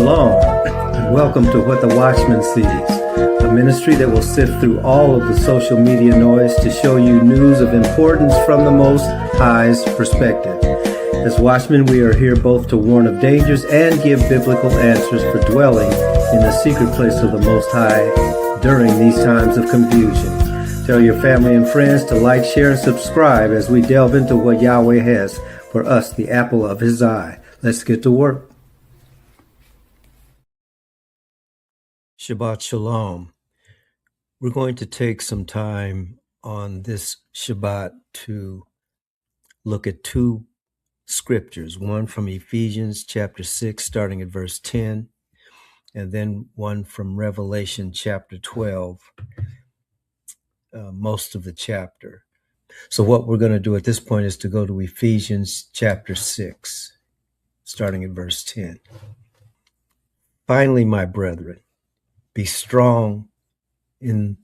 Shalom, and welcome to What the Watchman Sees, a ministry that will sift through all of the social media noise to show you news of importance from the Most High's perspective. As watchmen, we are here both to warn of dangers and give biblical answers for dwelling in the secret place of the Most High during these times of confusion. Tell your family and friends to like, share, and subscribe as we delve into what Yahweh has for us, the apple of His eye. Let's get to work. Shabbat Shalom. We're going to take some time on this Shabbat to look at two scriptures, one from Ephesians chapter 6, starting at verse 10, and then one from Revelation chapter 12, most of the chapter. So what we're going to do at this point is to go to Ephesians chapter 6, starting at verse 10. Finally, my brethren, be strong in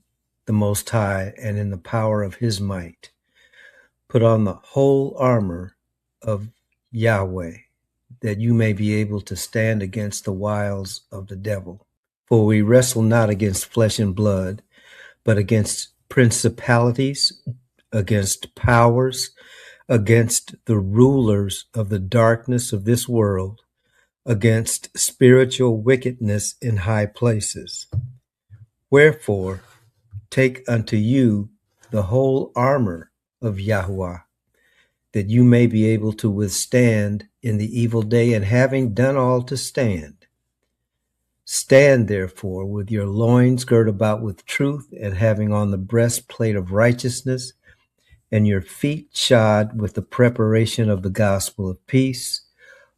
the Most High and in the power of His might. Put on the whole armor of Yahweh, that you may be able to stand against the wiles of the devil. For we wrestle not against flesh and blood, but against principalities, against powers, against the rulers of the darkness of this world, against spiritual wickedness in high places. Wherefore, take unto you the whole armor of Yahuwah, that you may be able to withstand in the evil day, and having done all to stand. Stand therefore with your loins girt about with truth, and having on the breastplate of righteousness, and your feet shod with the preparation of the gospel of peace.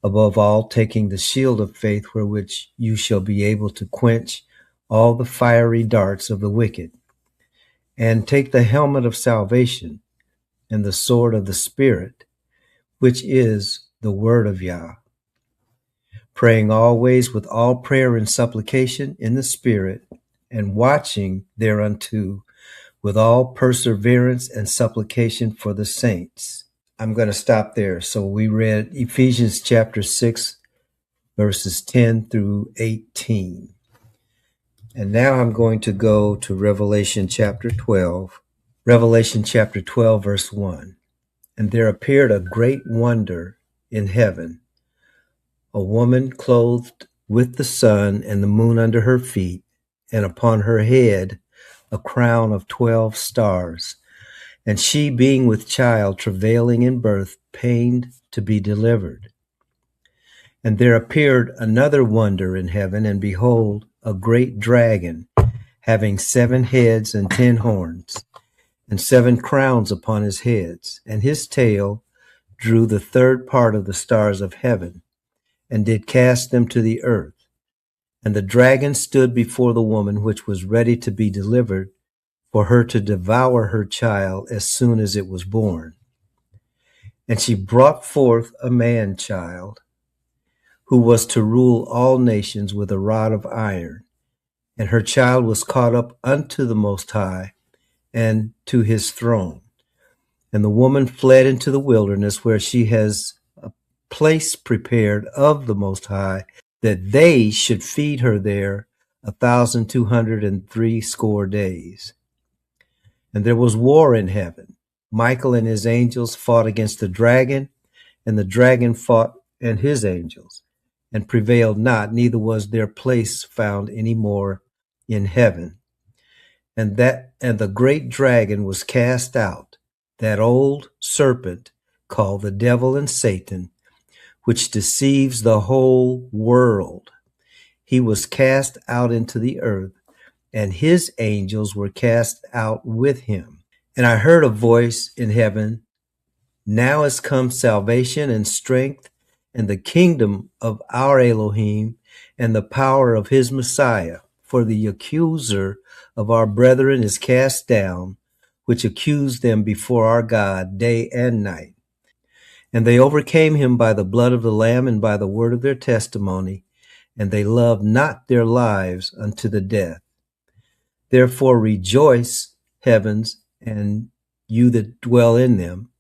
Above all, taking the shield of faith, wherewith you shall be able to quench all the fiery darts of the wicked. And take the helmet of salvation and the sword of the Spirit, which is the word of Yah. Praying always with all prayer and supplication in the Spirit, and watching thereunto with all perseverance and supplication for the saints. I'm going to stop there. So we read Ephesians chapter 6, verses 10 through 18. And now I'm going to go to Revelation chapter 12. Revelation chapter 12, verse 1. And there appeared a great wonder in heaven, a woman clothed with the sun and the moon under her feet, and upon her head a crown of 12 stars. And she, being with child, travailing in birth, pained to be delivered. And there appeared another wonder in heaven, and behold, a great dragon, having 7 heads and 10 horns, and 7 crowns upon his heads. And his tail drew the third part of the stars of heaven, and did cast them to the earth. And the dragon stood before the woman, which was ready to be delivered, for her to devour her child as soon as it was born. And she brought forth a man-child, who was to rule all nations with a rod of iron. And her child was caught up unto the Most High, and to his throne. And the woman fled into the wilderness, where she has a place prepared of the Most High, that they should feed her there 1,260 days. And there was war in heaven. Michael and his angels fought against the dragon, and the dragon fought and his angels, and prevailed not, neither was their place found any more in heaven. And the great dragon was cast out, that old serpent called the devil and Satan, which deceives the whole world. He was cast out into the earth, and his angels were cast out with him. And I heard a voice in heaven, now is come salvation and strength, and the kingdom of our Elohim, and the power of his Messiah. For the accuser of our brethren is cast down, which accused them before our God day and night. And they overcame him by the blood of the Lamb and by the word of their testimony, and they loved not their lives unto the death. Therefore rejoice, heavens, and you that dwell in them.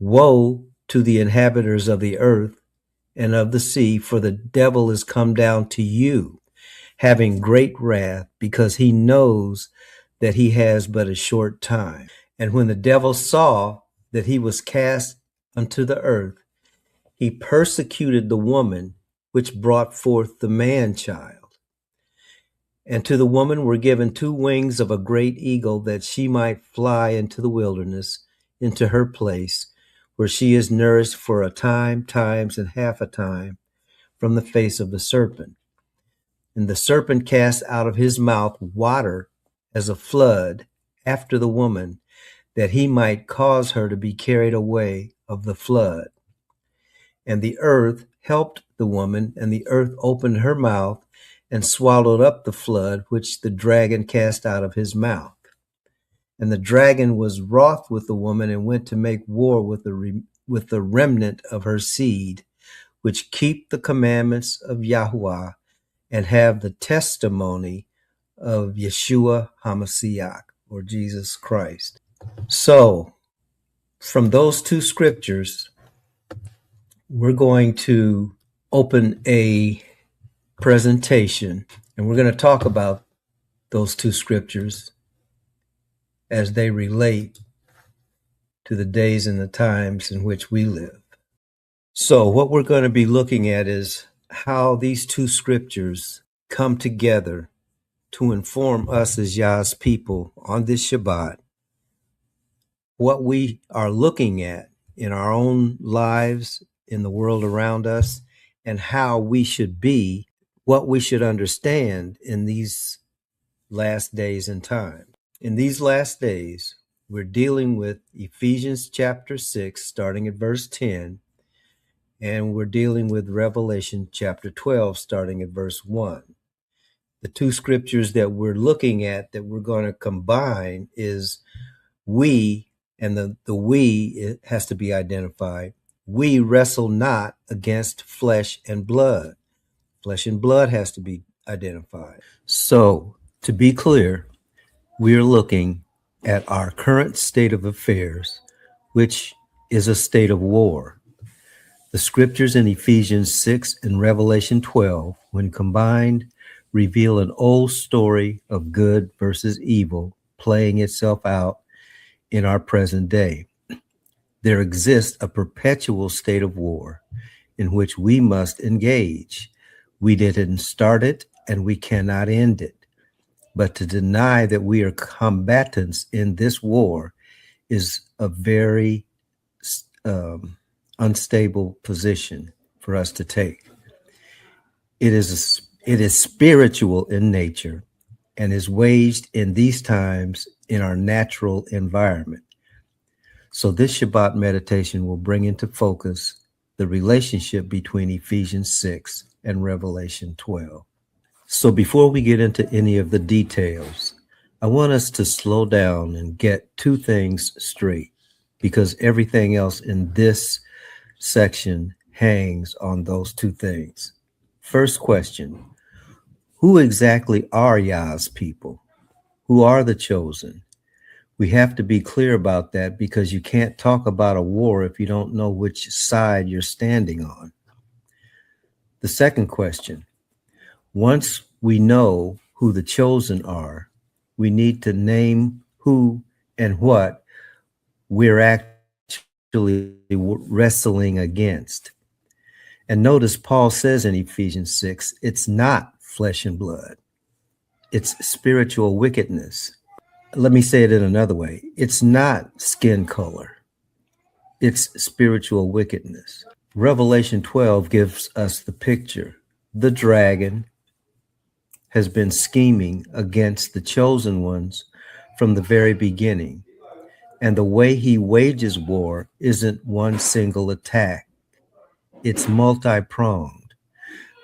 Woe to the inhabitants of the earth and of the sea, for the devil is come down to you, having great wrath, because he knows that he has but a short time. And when the devil saw that he was cast unto the earth, he persecuted the woman which brought forth the man child. And to the woman were given 2 wings of a great eagle, that she might fly into the wilderness, into her place, where she is nourished for a time, times, and half a time from the face of the serpent. And the serpent cast out of his mouth water as a flood after the woman, that he might cause her to be carried away of the flood. And the earth helped the woman, and the earth opened her mouth and swallowed up the flood which the dragon cast out of his mouth. And the dragon was wroth with the woman, and went to make war with the remnant of her seed, which keep the commandments of Yahuwah, and have the testimony of Yeshua HaMashiach, or Jesus Christ. So, from those 2 scriptures, we're going to open a presentation, and we're going to talk about those 2 scriptures as they relate to the days and the times in which we live. So what we're going to be looking at is how these 2 scriptures come together to inform us as Yah's people on this Shabbat, what we are looking at in our own lives, in the world around us, and how we should be, what we should understand in these last days and time. In these last days, we're dealing with Ephesians chapter 6, starting at verse 10, and we're dealing with Revelation chapter 12, starting at verse 1. The 2 scriptures that we're looking at that we're going to combine is we, and the we, it has to be identified. We wrestle not against flesh and blood. Flesh and blood has to be identified. So, to be clear, we're looking at our current state of affairs, which is a state of war. The scriptures in Ephesians 6 and Revelation 12, when combined, reveal an old story of good versus evil playing itself out in our present day. There exists a perpetual state of war in which we must engage. We didn't start it, and we cannot end it. But to deny that we are combatants in this war is a very unstable position for us to take. It is spiritual in nature and is waged in these times in our natural environment. So this Shabbat meditation will bring into focus the relationship between Ephesians 6 and Revelation 12. So before we get into any of the details, I want us to slow down and get 2 things straight, because everything else in this section hangs on those 2 things. First question, who exactly are Yah's people? Who are the chosen? We have to be clear about that, because you can't talk about a war if you don't know which side you're standing on. The second question, once we know who the chosen are, we need to name who and what we're actually wrestling against. And notice Paul says in Ephesians 6, it's not flesh and blood. It's spiritual wickedness. Let me say it in another way. It's not skin color. It's spiritual wickedness. Revelation 12 gives us the picture. The dragon has been scheming against the chosen ones from the very beginning. And the way he wages war isn't one single attack. It's multi-pronged,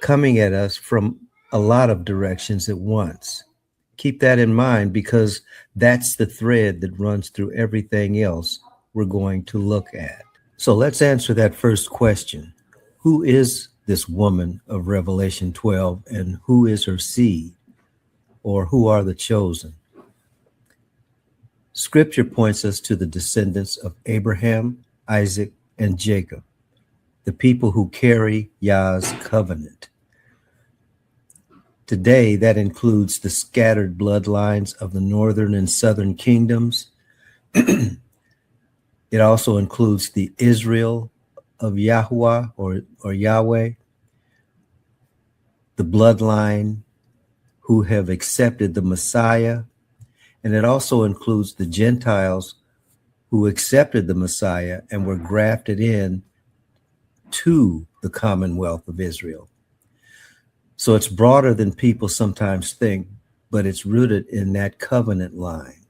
coming at us from a lot of directions at once. Keep that in mind, because that's the thread that runs through everything else we're going to look at. So let's answer that first question. Who is this woman of Revelation 12, and who is her seed, or who are the chosen? Scripture points us to the descendants of Abraham, Isaac, and Jacob. the people who carry Yah's covenant. Today, that includes the scattered bloodlines of the northern and southern kingdoms. It also includes the Israel of Yahuwah or Yahweh, the bloodline who have accepted the Messiah, and it also includes the Gentiles who accepted the Messiah and were grafted in to the Commonwealth of Israel. So it's broader than people sometimes think, but it's rooted in that covenant line.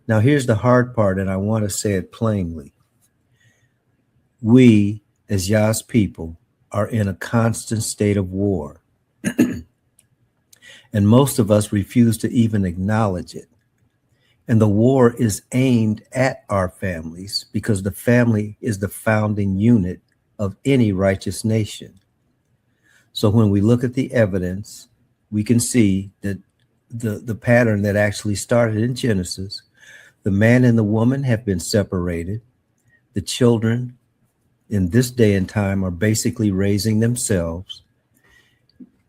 Now, here's the hard part, and I want to say it plainly. We, as Yah's people, are in a constant state of war. And most of us refuse to even acknowledge it. And the war is aimed at our families because the family is the founding unit of any righteous nation. So when we look at the evidence, we can see that the pattern that actually started in Genesis, the man and the woman have been separated. The children in this day and time are basically raising themselves,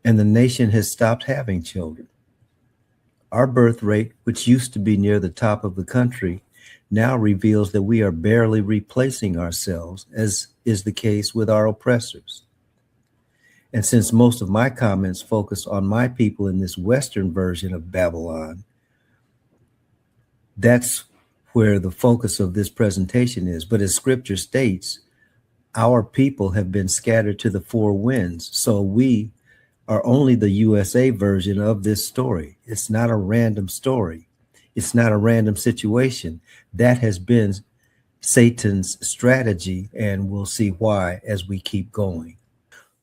and the nation has stopped having children. Our birth rate, which used to be near the top of the country, now reveals that we are barely replacing ourselves, as is the case with our oppressors. And since most of my comments focus on my people in this Western version of Babylon, that's where the focus of this presentation is. But as scripture states, our people have been scattered to the four winds. So we are only the USA version of this story. It's not a random story. It's not a random situation. That has been Satan's strategy, and we'll see why as we keep going.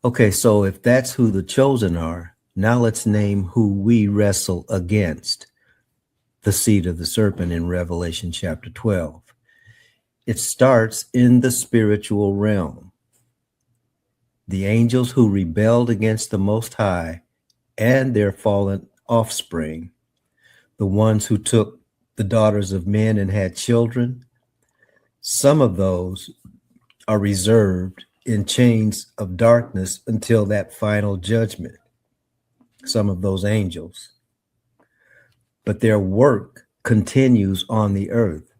Okay, so if that's who the chosen are, now let's name who we wrestle against. The seed of the serpent in Revelation chapter 12. It starts in the spiritual realm. The angels who rebelled against the Most High and their fallen offspring, the ones who took the daughters of men and had children, some of those are reserved in chains of darkness until that final judgment, some of those angels. But their work continues on the earth.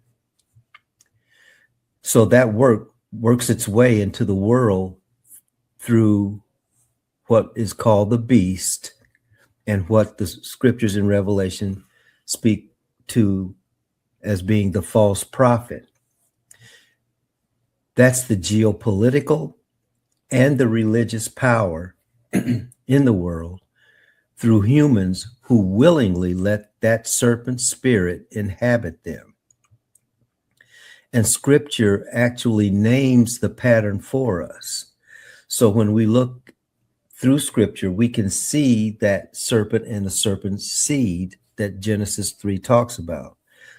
So that work works its way into the world through what is called the beast and what the scriptures in Revelation speak to as being the false prophet. That's the geopolitical and the religious power in the world through humans who willingly let that serpent spirit inhabit them. And scripture actually names the pattern for us. So when we look through scripture, we can see that serpent and the serpent's seed that Genesis 3 talks about.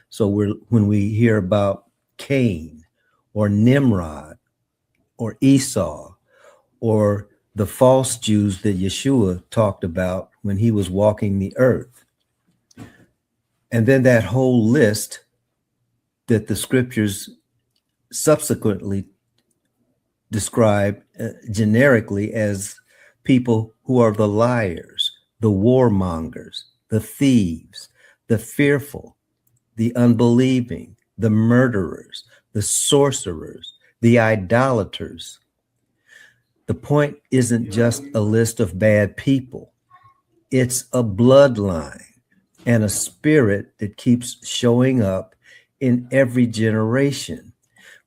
So when we hear about Cain or Nimrod or Esau or the false Jews that Yeshua talked about when he was walking the earth, and then that whole list that the scriptures subsequently describe generically as people who are the liars, the warmongers, the thieves, the fearful, the unbelieving, the murderers, the sorcerers, the idolaters. The point isn't just a list of bad people. It's a bloodline and a spirit that keeps showing up in every generation,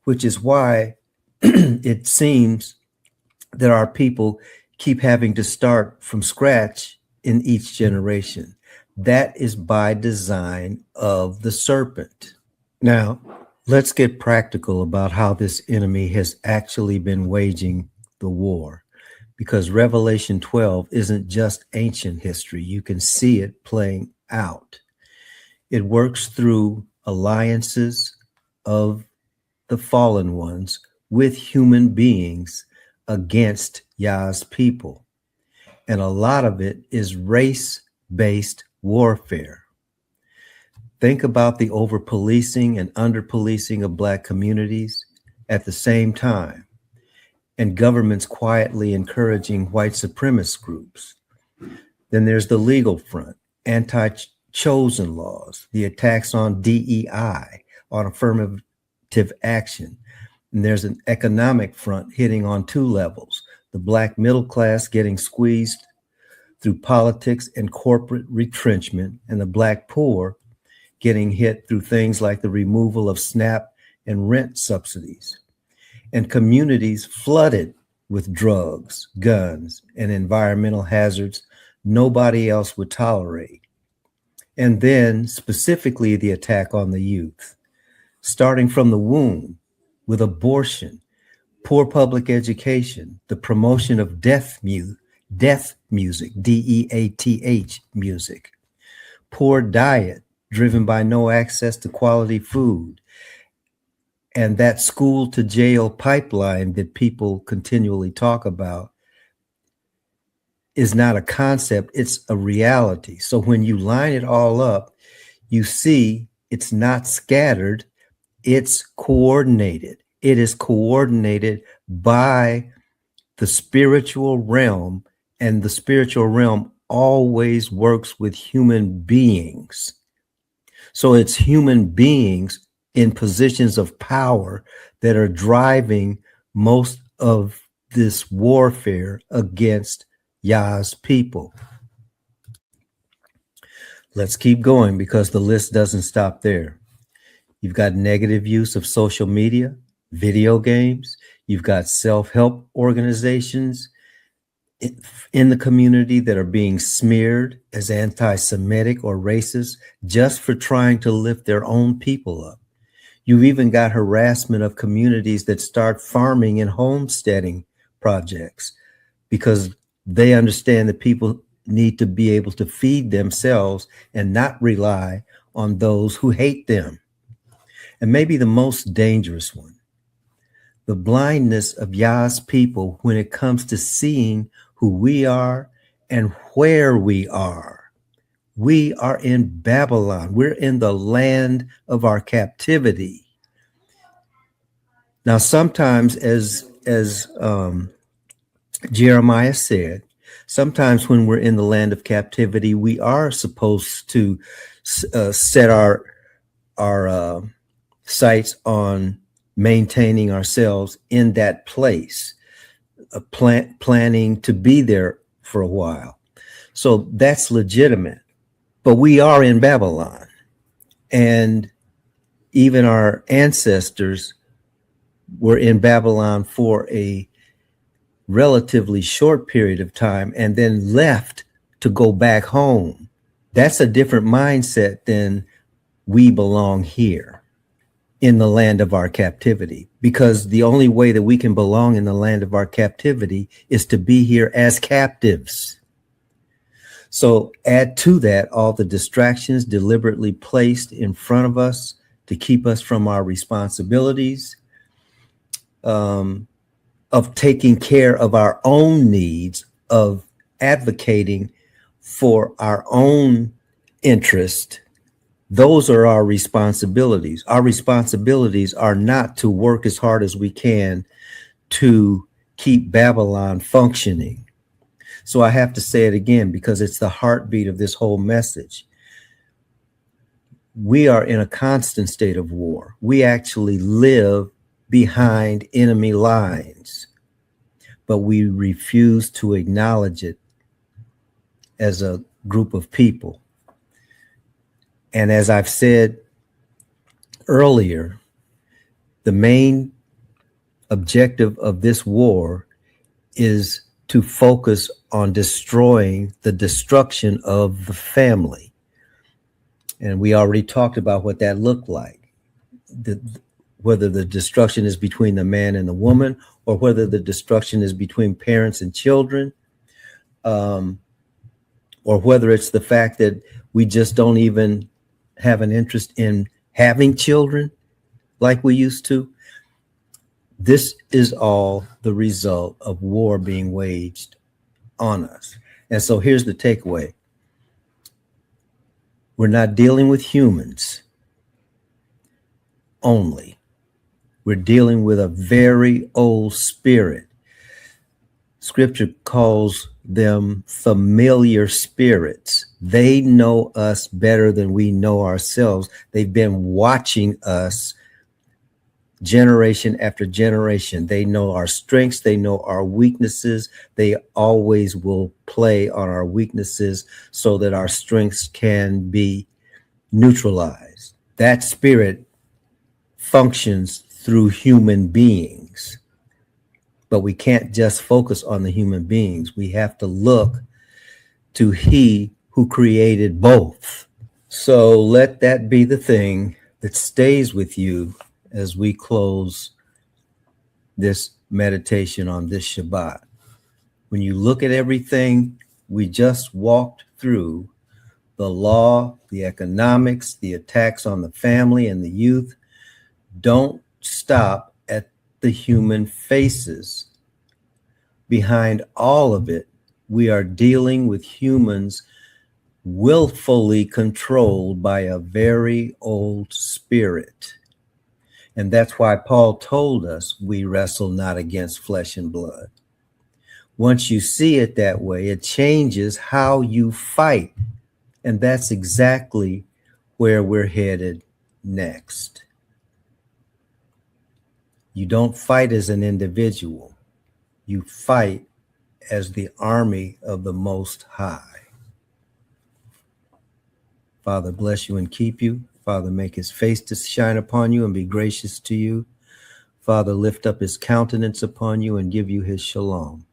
which is why it seems that our people keep having to start from scratch in each generation. That is by design of the serpent. Now, let's get practical about how this enemy has actually been waging the war, because Revelation 12 isn't just ancient history. You can see it playing out. It works through alliances of the fallen ones with human beings against Yah's people. And a lot of it is race-based warfare. Think about the over-policing and under-policing of Black communities at the same time. and governments quietly encouraging white supremacist groups. Then there's the legal front, anti-chosen laws, the attacks on DEI, on affirmative action. And there's an economic front hitting on two levels, the black middle class getting squeezed through politics and corporate retrenchment, and the black poor getting hit through things like the removal of SNAP and rent subsidies, and communities flooded with drugs, guns, and environmental hazards nobody else would tolerate. And then specifically the attack on the youth, starting from the womb with abortion, poor public education, the promotion of death music, DEATH music, poor diet driven by no access to quality food, and that school to jail pipeline that people continually talk about is not a concept, it's a reality. So when you line it all up, you see it's not scattered, it's coordinated. It is coordinated by the spiritual realm, and the spiritual realm always works with human beings. So it's human beings in positions of power that are driving most of this warfare against Yah's people. Let's keep going because the list doesn't stop there. You've got negative use of social media, video games. You've got self-help organizations in the community that are being smeared as anti-Semitic or racist just for trying to lift their own people up. You've even got harassment of communities that start farming and homesteading projects because they understand that people need to be able to feed themselves and not rely on those who hate them. And maybe the most dangerous one, the blindness of Yah's people when it comes to seeing who we are and where we are. We are in Babylon. We're in the land of our captivity. Now, sometimes, as Jeremiah said, sometimes when we're in the land of captivity, we are supposed to set our sights on maintaining ourselves in that place, planning to be there for a while. So that's legitimate. But we are in Babylon, and even our ancestors were in Babylon for a relatively short period of time and then left to go back home. That's a different mindset than we belong here in the land of our captivity, because the only way that we can belong in the land of our captivity is to be here as captives. So add to that all the distractions deliberately placed in front of us to keep us from our responsibilities, of taking care of our own needs, of advocating for our own interest. Those are our responsibilities. Our responsibilities are not to work as hard as we can to keep Babylon functioning. So I have to say it again because it's the heartbeat of this whole message. We are in a constant state of war. We actually live behind enemy lines, but we refuse to acknowledge it as a group of people. And as I've said earlier, the main objective of this war is to focus on destroying the destruction of the family. And we already talked about what that looked like. Whether the destruction is between the man and the woman, or whether the destruction is between parents and children, or whether it's the fact that we just don't even have an interest in having children like we used to. This is all the result of war being waged on us. And so here's the takeaway. We're not dealing with humans only. We're dealing with a very old spirit Scripture calls them familiar spirits. They know us better than we know ourselves. They've been watching us generation after generation. They know our strengths. They know our weaknesses. They always will play on our weaknesses so that our strengths can be neutralized. That spirit functions through human beings, but we can't just focus on the human beings. We have to look to He who created both. So let that be the thing that stays with you as we close this meditation on this Shabbat. When you look at everything we just walked through, the law, the economics, the attacks on the family and the youth, don't stop at the human faces. Behind all of it, we are dealing with humans willfully controlled by a very old spirit. And that's why Paul told us we wrestle not against flesh and blood. Once you see it that way, it changes how you fight. And that's exactly where we're headed next. You don't fight as an individual. You fight as the army of the Most High. Father, bless you and keep you. Father, make his face to shine upon you and be gracious to you. Father, lift up his countenance upon you and give you his shalom.